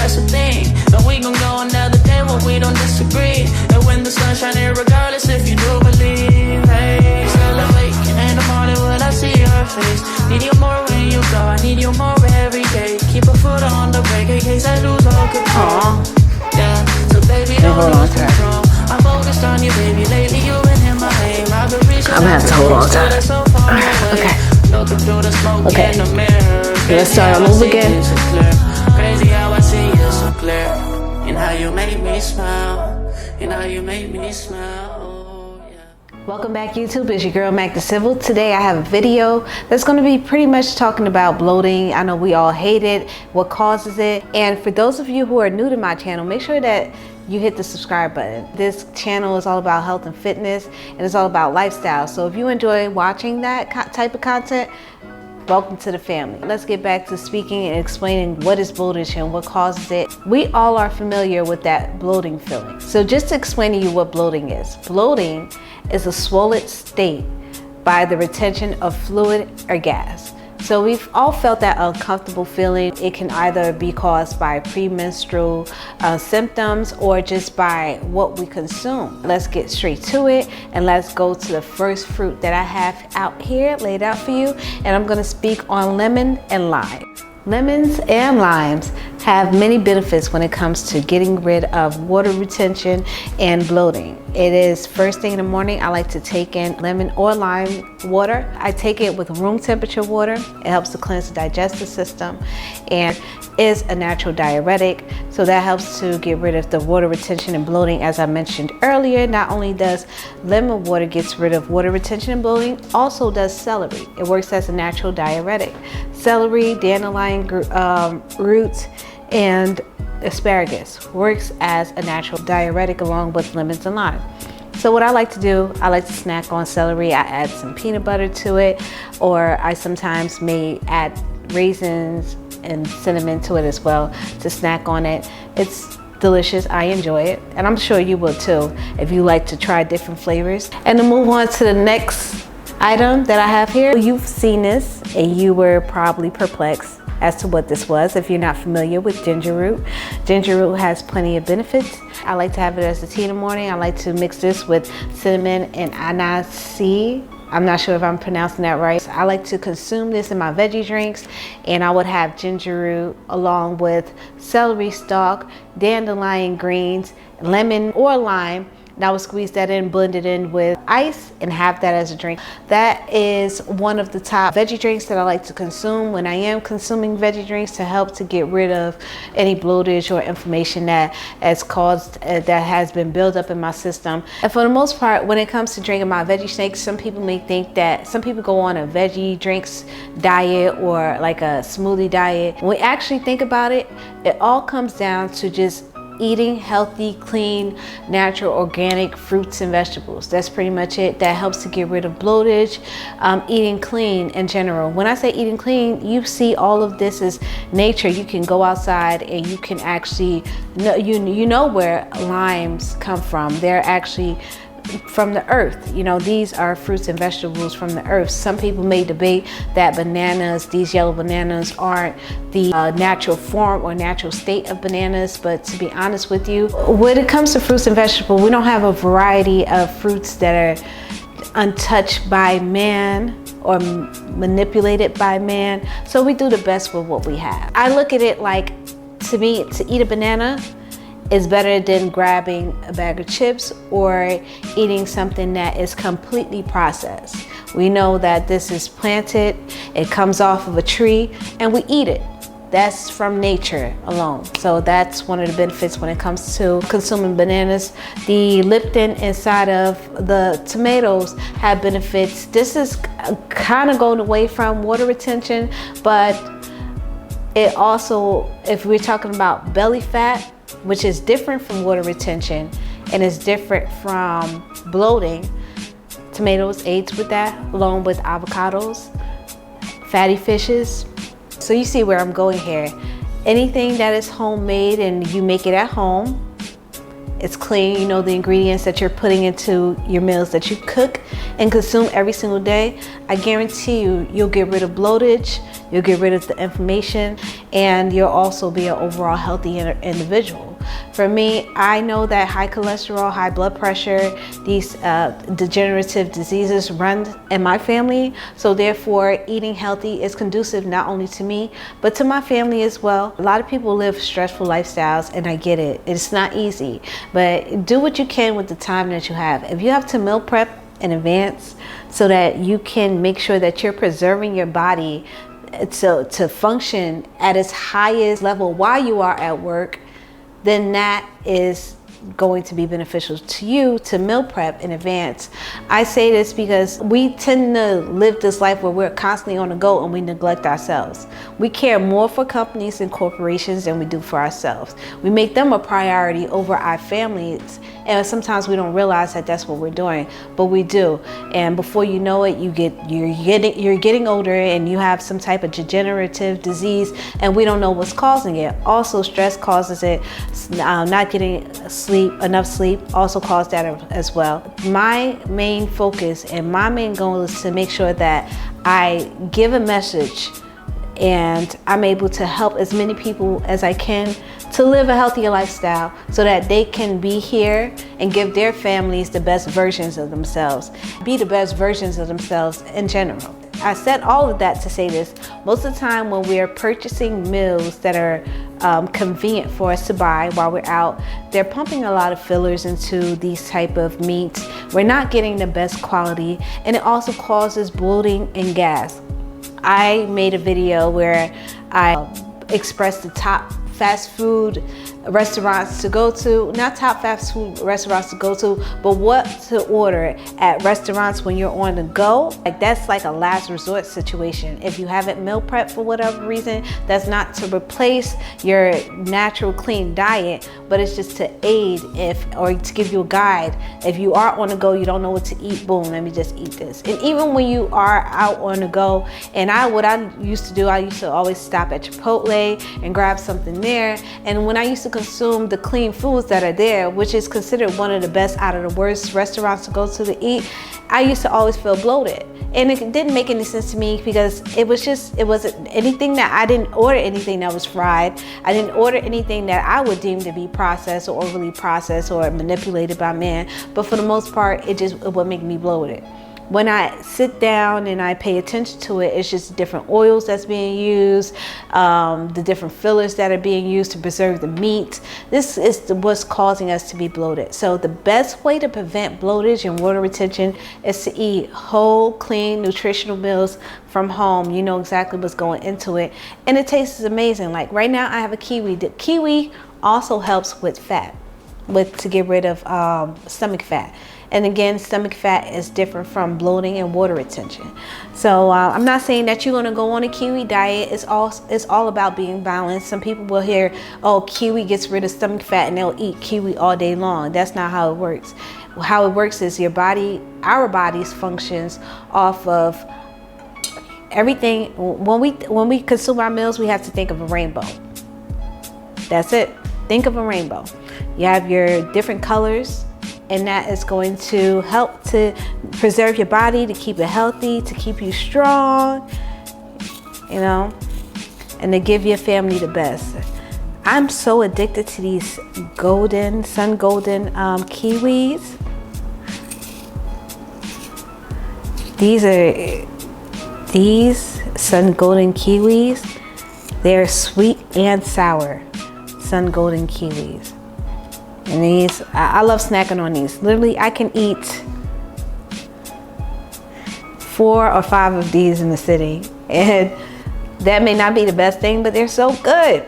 that's the thing. And we gon' go another day when we don't disagree. And when the sun's shining, regardless if you do believe. Hey, celebrate in the morning when I see your face. Need you more when you go, I need you more every day. Keep a foot on the brake in case I lose all control. Yeah, so baby, don't lose control. I'm focused on you, baby. Lately you've been in my aim. I've been reaching out. I'm gonna have to hold on to it. Okay. Okay. Let's start all over again. Crazy how I see you so clear. And how you make me smile. And how you make me smile. Oh, yeah. Welcome back, YouTube. It's your girl Magda. Today I have a video that's going to be pretty much talking about bloating. I know we all hate it, what causes it. And for those of you who are new to my channel, make sure that you hit the subscribe button. This channel is all about health and fitness, and it's all about lifestyle. So if you enjoy watching that type of content, welcome to the family. Let's get back to speaking and explaining what is bloatage and what causes it. We all are familiar with that bloating feeling. So just to explain to you what bloating is. Bloating is a swollen state by the retention of fluid or gas. So we've all felt that uncomfortable feeling. It can either be caused by premenstrual symptoms or just by what we consume. Let's get straight to it and let's go to the first fruit that I have out here laid out for you. And I'm gonna speak on lemon and lime. Lemons and limes have many benefits when it comes to getting rid of water retention and bloating. It is first thing in the morning, I like to take in lemon or lime water. I take it with room temperature water. It helps to cleanse the digestive system and is a natural diuretic. So that helps to get rid of the water retention and bloating. As I mentioned earlier, not only does lemon water gets rid of water retention and bloating, also does celery. It works as a natural diuretic. Celery, dandelion roots, and asparagus works as a natural diuretic along with lemons and lime. So what I like to do, I like to snack on celery. I add some peanut butter to it, or I sometimes may add raisins and cinnamon to it as well to snack on it. It's delicious. I enjoy it, and I'm sure you will too if you like to try different flavors. And to move on to the next item that I have here, you've seen this and you were probably perplexed as to what this was. If you're not familiar with ginger root has plenty of benefits. I like to have it as a tea in the morning. I like to mix this with cinnamon and anise. I'm not sure if I'm pronouncing that right. I like to consume this in my veggie drinks, and I would have ginger root along with celery stalk, dandelion greens, lemon or lime. And I would squeeze that in, blend it in with ice, and have that as a drink. That is one of the top veggie drinks that I like to consume when I am consuming veggie drinks to help to get rid of any bloatage or inflammation that has been built up in my system. And for the most part, when it comes to drinking my veggie shakes, some people may think that some people go on a veggie drinks diet or like a smoothie diet. When we actually think about it, it all comes down to just eating healthy, clean, natural, organic fruits and vegetables. That's pretty much it. That helps to get rid of bloatage. Eating clean in general. When I say eating clean, you see all of this is nature. You can go outside and you can actually, you know where limes come from. They're actually from the earth. You know, these are fruits and vegetables from the earth. Some people may debate that bananas, these yellow bananas, aren't the natural form or natural state of bananas, but to be honest with you, when it comes to fruits and vegetables, we don't have a variety of fruits that are untouched by man or manipulated by man, so we do the best with what we have. I look at it like, to me, to eat a banana is better than grabbing a bag of chips or eating something that is completely processed. We know that this is planted, it comes off of a tree, and we eat it. That's from nature alone. So that's one of the benefits when it comes to consuming bananas. The leptin inside of the tomatoes have benefits. This is kind of going away from water retention, but it also, if we're talking about belly fat, which is different from water retention and is different from bloating, tomatoes aids with that, along with avocados, fatty fishes. So you see where I'm going here. Anything that is homemade and you make it at home, it's clean, you know the ingredients that you're putting into your meals that you cook and consume every single day, I guarantee you, you'll get rid of bloatage, you'll get rid of the inflammation, and you'll also be an overall healthy individual. For me, I know that high cholesterol, high blood pressure, these degenerative diseases run in my family. So therefore, eating healthy is conducive not only to me, but to my family as well. A lot of people live stressful lifestyles, and I get it. It's not easy, but do what you can with the time that you have. If you have to meal prep in advance so that you can make sure that you're preserving your body to function at its highest level while you are at work, then that is going to be beneficial to you to meal prep in advance. I say this because we tend to live this life where we're constantly on the go and we neglect ourselves. We care more for companies and corporations than we do for ourselves. We make them a priority over our families, and sometimes we don't realize that that's what we're doing, but we do. And before you know it, you're getting older and you have some type of degenerative disease, and we don't know what's causing it. Also, stress causes it. Not getting enough sleep also cause that as well. My main focus and my main goal is to make sure that I give a message and I'm able to help as many people as I can to live a healthier lifestyle so that they can be here and give their families the best versions of themselves, be the best versions of themselves in general. I said all of that to say this. Most of the time when we are purchasing meals that are convenient for us to buy while we're out, they're pumping a lot of fillers into these type of meats. We're not getting the best quality, and it also causes bloating and gas. I made a video where I expressed the top fast food restaurants to go to, not top fast food restaurants to go to, but what to order at restaurants when you're on the go. Like, that's like a last resort situation. If you haven't meal prepped for whatever reason, that's not to replace your natural clean diet, but it's just to aid or to give you a guide. If you are on the go, you don't know what to eat, boom, let me just eat this. And even when you are out on the go, and what I used to do, I used to always stop at Chipotle and grab something there. And when I used to consume the clean foods that are there, which is considered one of the best out of the worst restaurants to go to eat, I used to always feel bloated. And it didn't make any sense to me because it wasn't anything that I didn't order anything that was fried. I didn't order anything that I would deem to be processed or overly processed or manipulated by man. But for the most part, it would make me bloated. When I sit down and I pay attention to it, it's just different oils that's being used, the different fillers that are being used to preserve the meat. This is what's causing us to be bloated. So the best way to prevent bloatage and water retention is to eat whole, clean, nutritional meals from home. You know exactly what's going into it. And it tastes amazing. Like right now I have a kiwi. The kiwi also helps with fat, to get rid of stomach fat. And again, stomach fat is different from bloating and water retention. So I'm not saying that you're gonna go on a kiwi diet. It's all about being balanced. Some people will hear, oh, kiwi gets rid of stomach fat and they'll eat kiwi all day long. That's not how it works. How it works is our bodies functions off of everything. When we consume our meals, we have to think of a rainbow. That's it. Think of a rainbow. You have your different colors, and that is going to help to preserve your body, to keep it healthy, to keep you strong, you know, and to give your family the best. I'm so addicted to these sun golden kiwis. These sun golden kiwis. They're sweet and sour sun golden kiwis. And these, I love snacking on these. Literally, I can eat 4 or 5 of these in the city. And that may not be the best thing, but they're so good.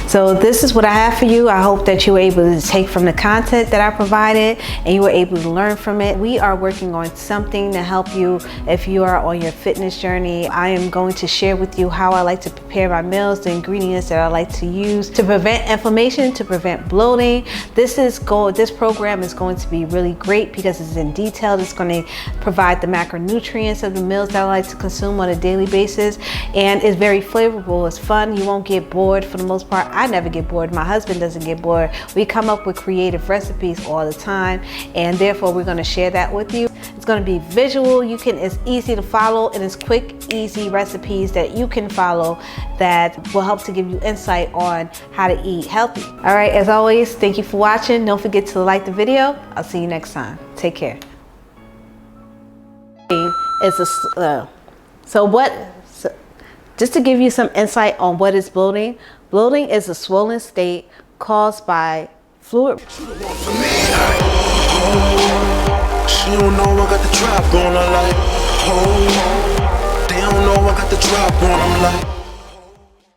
So this is what I have for you. I hope that you were able to take from the content that I provided and you were able to learn from it. We are working on something to help you if you are on your fitness journey. I am going to share with you how I like to prepare prepare my meals, the ingredients that I like to use to prevent inflammation, to prevent bloating. This program is going to be really great because it's in detail. It's going to provide the macronutrients of the meals that I like to consume on a daily basis, and it's very flavorful. It's fun. You won't get bored for the most part. I never get bored. My husband doesn't get bored. We come up with creative recipes all the time, and therefore we're going to share that with you. It's going to be visual. It's easy to follow, and it's quick, easy recipes that you can follow that will help to give you insight on how to eat healthy. All right, as always, thank you for watching. Don't forget to like the video. I'll see you next time. Take care. Just to give you some insight on what is bloating. Bloating is a swollen state caused by fluid. She don't know I got the drop on her like, oh, they don't know I got the drop on them like.